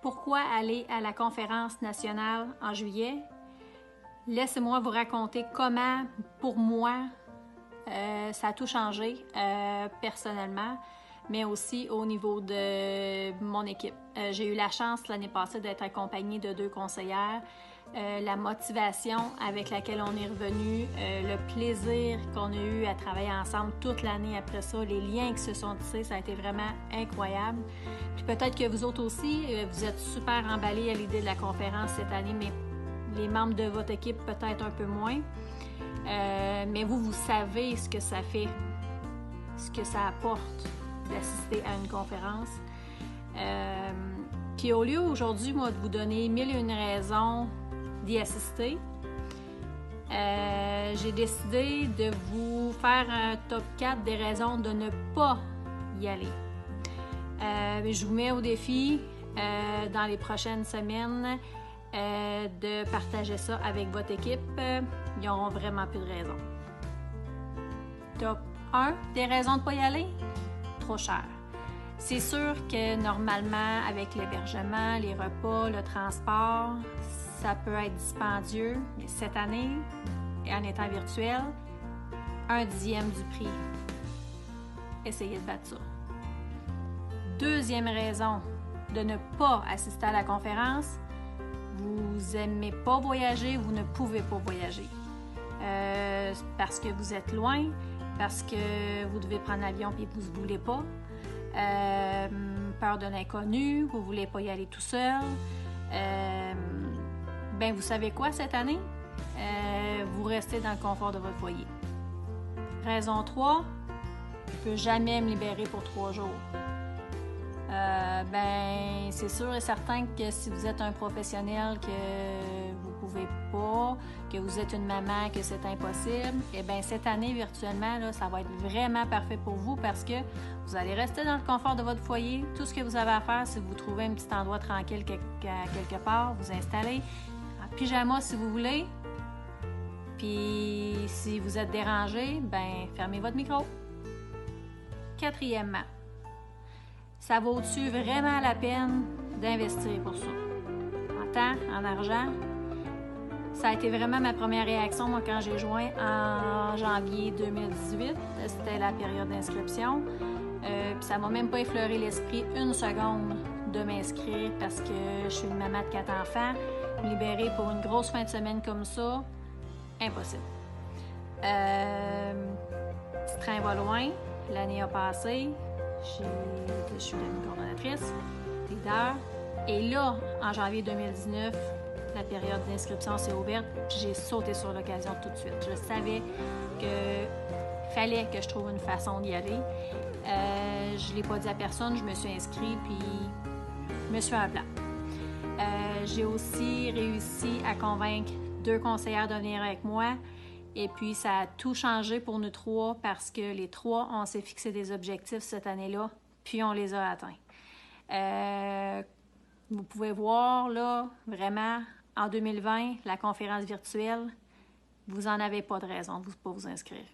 Pourquoi aller à la conférence nationale en juillet? Laissez-moi vous raconter comment, pour moi, ça a tout changé personnellement, mais aussi au niveau de mon équipe. J'ai eu la chance l'année passée d'être accompagnée de 2 conseillères. La motivation avec laquelle on est revenu, le plaisir qu'on a eu à travailler ensemble toute l'année après ça, les liens qui se sont tissés, ça a été vraiment incroyable. Puis peut-être que vous autres aussi, vous êtes super emballés à l'idée de la conférence cette année, mais les membres de votre équipe peut-être un peu moins. Mais vous savez ce que ça fait, ce que ça apporte d'assister à une conférence. Puis au lieu aujourd'hui, moi, de vous donner 1001 raisons d'y assister, j'ai décidé de vous faire un top 4 des raisons de ne pas y aller. Je vous mets au défi dans les prochaines semaines de partager ça avec votre équipe. Ils n'auront vraiment plus de raisons. Top 1 des raisons de ne pas y aller? Trop cher. C'est sûr que normalement, avec l'hébergement, les repas, le transport, ça peut être dispendieux, mais cette année, et en étant virtuel, 1/10 du prix. Essayez de battre ça. Deuxième raison de ne pas assister à la conférence, vous n'aimez pas voyager, vous ne pouvez pas voyager. Parce que vous êtes loin, parce que vous devez prendre l'avion et que vous ne voulez pas. Peur de l'inconnu, vous ne voulez pas y aller tout seul. Vous savez quoi cette année? Vous restez dans le confort de votre foyer. Raison 3, je ne peux jamais me libérer pour 3 jours. C'est sûr et certain que si vous êtes un professionnel que vous pouvez pas, que vous êtes une maman, que c'est impossible, cette année virtuellement, là, ça va être vraiment parfait pour vous parce que vous allez rester dans le confort de votre foyer. Tout ce que vous avez à faire, c'est vous trouver un petit endroit tranquille quelque part, vous installer en pyjama si vous voulez. Puis si vous êtes dérangé, fermez votre micro. Quatrièmement, ça vaut-tu vraiment la peine d'investir pour ça? En temps, en argent? Ça a été vraiment ma première réaction, moi, quand j'ai joint en janvier 2018. C'était la période d'inscription. Puis ça m'a même pas effleuré l'esprit une seconde de m'inscrire parce que je suis une maman de 4 enfants. Me libérer pour une grosse fin de semaine comme ça, impossible. Petit train va loin. L'année a passé. Je suis devenue coordonnatrice, leader. Et là, en janvier 2019, la période d'inscription s'est ouverte. J'ai sauté sur l'occasion tout de suite. Je savais qu'il fallait que je trouve une façon d'y aller. Je ne l'ai pas dit à personne. Je me suis inscrite puis je me suis fait un plan. J'ai aussi réussi à convaincre 2 conseillères de venir avec moi. Et puis, ça a tout changé pour nous 3 parce que les 3, on s'est fixé des objectifs cette année-là, puis on les a atteints. Vous pouvez voir, là, vraiment, en 2020, la conférence virtuelle, vous n'en avez pas de raison de ne pas vous inscrire.